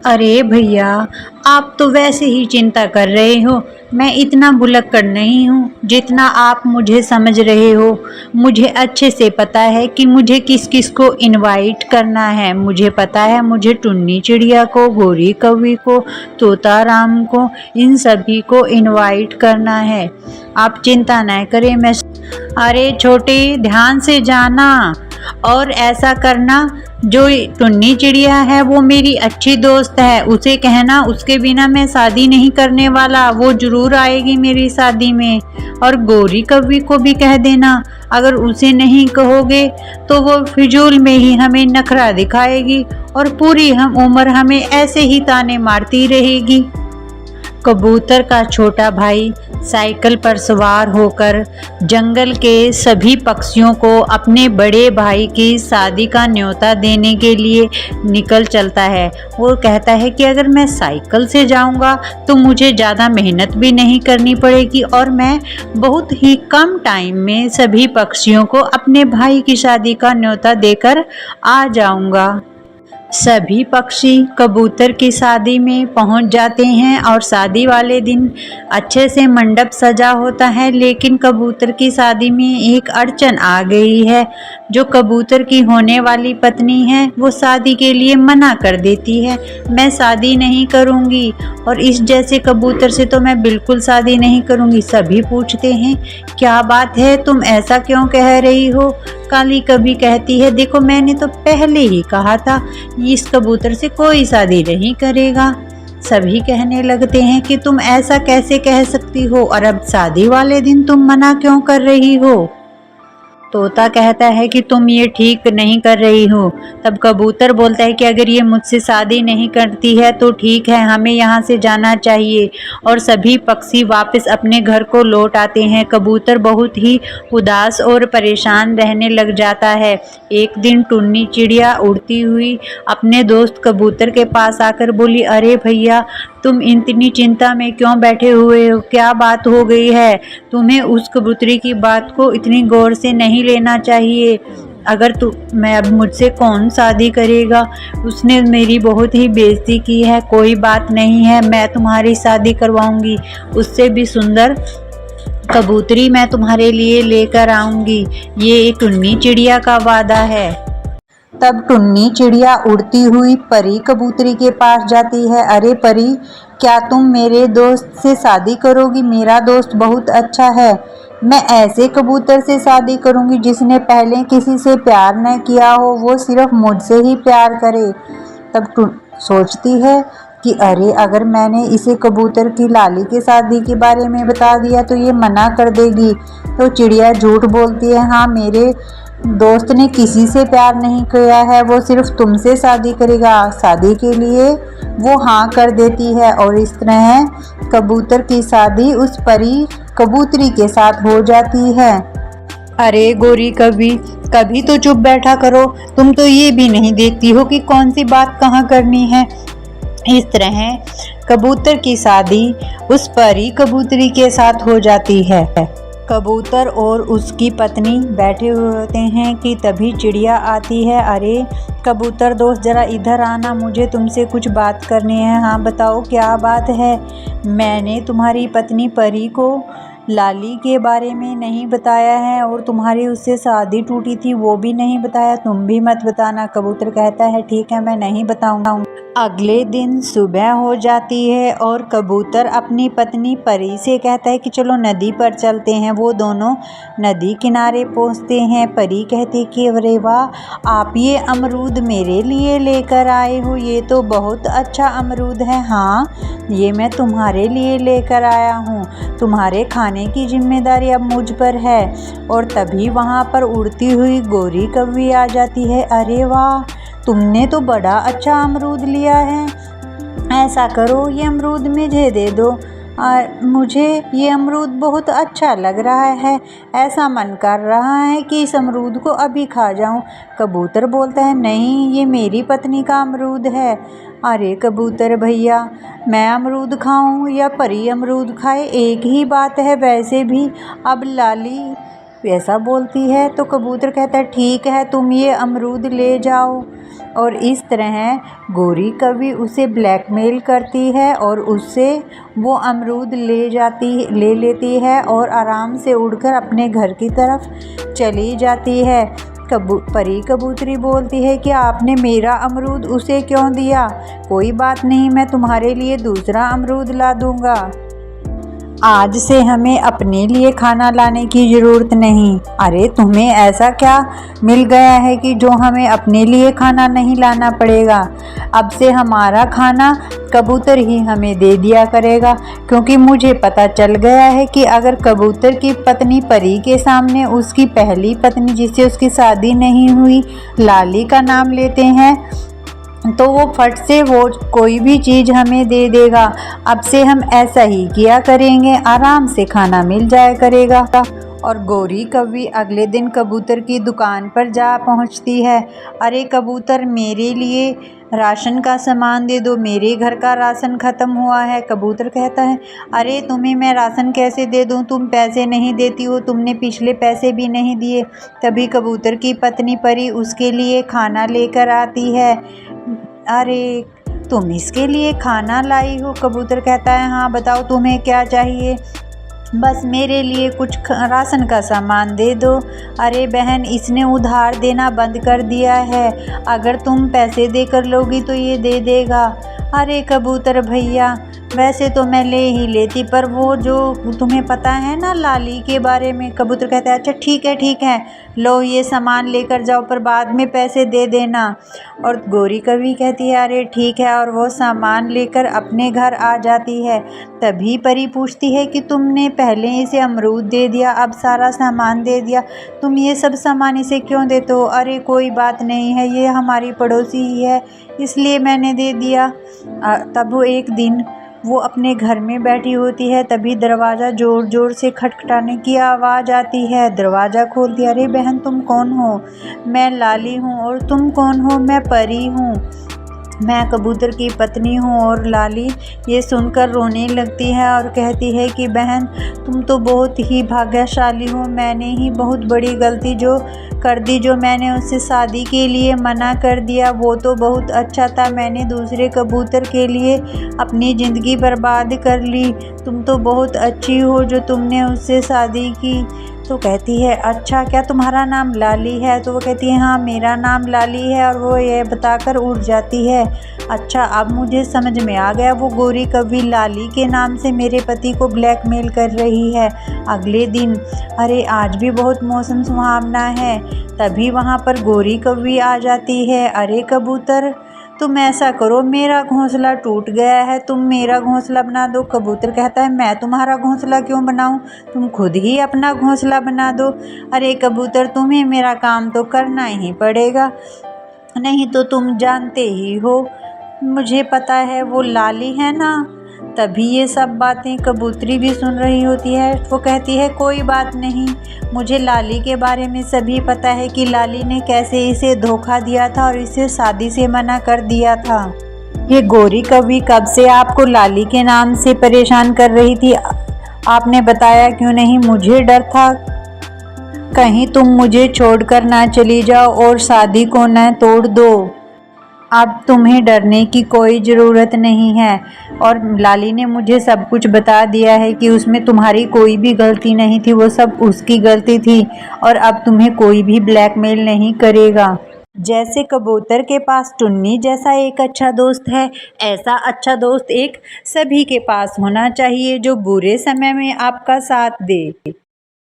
अरे भैया, आप तो वैसे ही चिंता कर रहे हो। मैं इतना भुलक्कड़ नहीं हूँ जितना आप मुझे समझ रहे हो। मुझे अच्छे से पता है कि मुझे किस किस को इनवाइट करना है। मुझे पता है मुझे टुन्नी चिड़िया को, गोरी कौवी को, तोता राम को, इन सभी को इनवाइट करना है। आप चिंता न करें। मैं अरे छोटे, ध्यान से जाना और ऐसा करना। जो टुन्नी चिड़िया है वो मेरी अच्छी दोस्त है, उसे कहना उसके बिना मैं शादी नहीं करने वाला, वो जरूर आएगी मेरी शादी में। और गोरी कौवी को भी कह देना, अगर उसे नहीं कहोगे तो वो फिजूल में ही हमें नखरा दिखाएगी और पूरी हम उम्र हमें ऐसे ही ताने मारती रहेगी। कबूतर का छोटा भाई साइकिल पर सवार होकर जंगल के सभी पक्षियों को अपने बड़े भाई की शादी का न्योता देने के लिए निकल चलता है। वो कहता है कि अगर मैं साइकिल से जाऊंगा तो मुझे ज़्यादा मेहनत भी नहीं करनी पड़ेगी और मैं बहुत ही कम टाइम में सभी पक्षियों को अपने भाई की शादी का न्योता देकर आ जाऊंगा। सभी पक्षी कबूतर की शादी में पहुंच जाते हैं और शादी वाले दिन अच्छे से मंडप सजा होता है। लेकिन कबूतर की शादी में एक अड़चन आ गई है। जो कबूतर की होने वाली पत्नी है वो शादी के लिए मना कर देती है। मैं शादी नहीं करूंगी और इस जैसे कबूतर से तो मैं बिल्कुल शादी नहीं करूंगी। सभी पूछते हैं क्या बात है, तुम ऐसा क्यों कह रही हो। काली कभी कहती है, देखो मैंने तो पहले ही कहा था इस कबूतर से कोई शादी नहीं करेगा। सभी कहने लगते हैं कि तुम ऐसा कैसे कह सकती हो और अब शादी वाले दिन तुम मना क्यों कर रही हो। तोता कहता है कि तुम ये ठीक नहीं कर रही हो। तब कबूतर बोलता है कि अगर ये मुझसे शादी नहीं करती है तो ठीक है, हमें यहाँ से जाना चाहिए। और सभी पक्षी वापस अपने घर को लौट आते हैं। कबूतर बहुत ही उदास और परेशान रहने लग जाता है। एक दिन टुन्नी चिड़िया उड़ती हुई अपने दोस्त कबूतर के पास आकर बोली, अरे भैया, तुम इतनी चिंता में क्यों बैठे हुए हो, क्या बात हो गई है। तुम्हें उस कबूतरी की बात को इतनी गौर से नहीं लेना चाहिए। अगर मैं अब मुझसे कौन शादी करेगा, उसने मेरी बहुत ही बेइज्जती की है। कोई बात नहीं है, मैं तुम्हारी शादी करवाऊंगी, उससे भी सुंदर कबूतरी मैं तुम्हारे लिए लेकर आऊंगी। ये टुन्नी चिड़िया का वादा है। तब टुन्नी चिड़िया उड़ती हुई परी कबूतरी के पास जाती है। अरे परी, क्या तुम मेरे दोस्त से शादी करोगी। मेरा दोस्त बहुत अच्छा है, मैं ऐसे कबूतर से शादी करूंगी जिसने पहले किसी से प्यार न किया हो, वो सिर्फ मुझसे ही प्यार करे। तब सोचती है कि अरे, अगर मैंने इसे कबूतर की लाली की शादी के बारे में बता दिया तो ये मना कर देगी। तो चिड़िया झूठ बोलती है, हाँ, मेरे दोस्त ने किसी से प्यार नहीं किया है, वो सिर्फ तुमसे शादी करेगा। शादी के लिए वो हाँ कर देती है और इस तरह कबूतर की शादी उस परी कबूतरी के साथ हो जाती है। अरे गोरी, कभी तो चुप बैठा करो, तुम तो ये भी नहीं देखती हो कि कौन सी बात कहाँ करनी है। इस तरह कबूतर की शादी उस परी कबूतरी के साथ हो जाती है। कबूतर और उसकी पत्नी बैठे हुए होते हैं कि तभी चिड़िया आती है। अरे कबूतर दोस्त, जरा इधर आना, मुझे तुमसे कुछ बात करनी है। हाँ बताओ, क्या बात है। मैंने तुम्हारी पत्नी परी को लाली के बारे में नहीं बताया है और तुम्हारी उससे शादी टूटी थी वो भी नहीं बताया, तुम भी मत बताना। कबूतर कहता है, ठीक है, मैं नहीं बताऊंगा। अगले दिन सुबह हो जाती है और कबूतर अपनी पत्नी परी से कहता है कि चलो नदी पर चलते हैं। वो दोनों नदी किनारे पहुंचते हैं। परी कहती कि अरे वाह, आप ये अमरूद मेरे लिए लेकर आए हो, ये तो बहुत अच्छा अमरूद है। हाँ, ये मैं तुम्हारे लिए लेकर आया हूँ, तुम्हारे खाने की जिम्मेदारी अब मुझ पर है। और तभी वहाँ पर उड़ती हुई गोरी कौवी आ जाती है। अरे वाह, तुमने तो बड़ा अच्छा अमरूद लिया है। ऐसा करो, ये अमरूद मुझे दे दो, और मुझे ये अमरूद बहुत अच्छा लग रहा है। ऐसा मन कर रहा है कि इस अमरूद को अभी खा जाऊं। कबूतर बोलता है, नहीं, ये मेरी पत्नी का अमरूद है। अरे कबूतर भैया, मैं अमरूद खाऊं या परी अमरूद खाए, एक ही बात है। वैसे भी अब लाली ऐसा बोलती है तो कबूतर कहता है ठीक है, तुम ये अमरूद ले जाओ। और इस तरह गोरी कौवी उसे ब्लैकमेल करती है और उससे वो अमरूद ले लेती है और आराम से उड़कर अपने घर की तरफ चली जाती है। परी कबूतरी बोलती है कि आपने मेरा अमरूद उसे क्यों दिया? कोई बात नहीं, मैं तुम्हारे लिए दूसरा अमरूद ला दूंगा। आज से हमें अपने लिए खाना लाने की ज़रूरत नहीं। अरे तुम्हें ऐसा क्या मिल गया है कि जो हमें अपने लिए खाना नहीं लाना पड़ेगा? अब से हमारा खाना कबूतर ही हमें दे दिया करेगा, क्योंकि मुझे पता चल गया है कि अगर कबूतर की पत्नी परी के सामने उसकी पहली पत्नी जिससे उसकी शादी नहीं हुई लाली का नाम लेते हैं तो वो फट से वो कोई भी चीज़ हमें दे देगा। अब से हम ऐसा ही किया करेंगे, आराम से खाना मिल जाया करेगा। और गोरी कौवी अगले दिन कबूतर की दुकान पर जा पहुंचती है। अरे कबूतर, मेरे लिए राशन का सामान दे दो, मेरे घर का राशन ख़त्म हुआ है। कबूतर कहता है अरे तुम्हें मैं राशन कैसे दे दूं, तुम पैसे नहीं देती हो, तुमने पिछले पैसे भी नहीं दिए। तभी कबूतर की पत्नी परी उसके लिए खाना लेकर आती है। अरे तुम इसके लिए खाना लाई हो? कबूतर कहता है हाँ, बताओ तुम्हें क्या चाहिए? बस मेरे लिए कुछ राशन का सामान दे दो। अरे बहन, इसने उधार देना बंद कर दिया है, अगर तुम पैसे देकर लोगी तो ये दे देगा। अरे कबूतर भैया, वैसे तो मैं ले ही लेती, पर वो जो तुम्हें पता है ना लाली के बारे में। कबूतर कहता है अच्छा ठीक है, लो ये सामान लेकर जाओ, पर बाद में पैसे दे देना। और गोरी कौवी कहती है अरे ठीक है, और वो सामान लेकर अपने घर आ जाती है। तभी परी पूछती है कि तुमने पहले इसे अमरूद दे दिया, अब सारा सामान दे दिया, तुम ये सब सामान इसे क्यों देते हो? अरे कोई बात नहीं है, ये हमारी पड़ोसी ही है इसलिए मैंने दे दिया। तब वो एक दिन वो अपने घर में बैठी होती है, तभी दरवाज़ा ज़ोर ज़ोर से खटखटाने की आवाज़ आती है। दरवाज़ा खोलती है। अरे बहन, तुम कौन हो? मैं लाली हूँ। और तुम कौन हो? मैं परी हूँ, मैं कबूतर की पत्नी हूँ। और लाली ये सुनकर रोने लगती है और कहती है कि बहन, तुम तो बहुत ही भाग्यशाली हो, मैंने ही बहुत बड़ी गलती जो कर दी, जो मैंने उससे शादी के लिए मना कर दिया। वो तो बहुत अच्छा था, मैंने दूसरे कबूतर के लिए अपनी ज़िंदगी बर्बाद कर ली। तुम तो बहुत अच्छी हो जो तुमने उससे शादी की। तो कहती है अच्छा, क्या तुम्हारा नाम लाली है? तो वो कहती है हाँ, मेरा नाम लाली है। और वो ये बताकर उड़ जाती है। अच्छा, अब मुझे समझ में आ गया, वो गोरी कौवी लाली के नाम से मेरे पति को ब्लैकमेल कर रही है। अगले दिन अरे आज भी बहुत मौसम सुहावना है, तभी वहाँ पर गोरी कौवी आ जाती है। अरे कबूतर, तुम ऐसा करो, मेरा घोंसला टूट गया है, तुम मेरा घोंसला बना दो। कबूतर कहता है मैं तुम्हारा घोंसला क्यों बनाऊं, तुम खुद ही अपना घोंसला बना दो। अरे कबूतर, तुम्हें मेरा काम तो करना ही पड़ेगा, नहीं तो तुम जानते ही हो, मुझे पता है वो लाली है ना। तभी ये सब बातें कबूतरी भी सुन रही होती है। वो कहती है कोई बात नहीं, मुझे लाली के बारे में सभी पता है कि लाली ने कैसे इसे धोखा दिया था और इसे शादी से मना कर दिया था। ये गोरी कौवी कब से आपको लाली के नाम से परेशान कर रही थी, आपने बताया क्यों नहीं? मुझे डर था कहीं तुम मुझे छोड़कर ना चली जाओ और शादी को न तोड़ दो। अब तुम्हें डरने की कोई ज़रूरत नहीं है, और लाली ने मुझे सब कुछ बता दिया है कि उसमें तुम्हारी कोई भी गलती नहीं थी, वो सब उसकी गलती थी, और अब तुम्हें कोई भी ब्लैकमेल नहीं करेगा। जैसे कबूतर के पास टुन्नी जैसा एक अच्छा दोस्त है, ऐसा अच्छा दोस्त एक सभी के पास होना चाहिए जो बुरे समय में आपका साथ दे।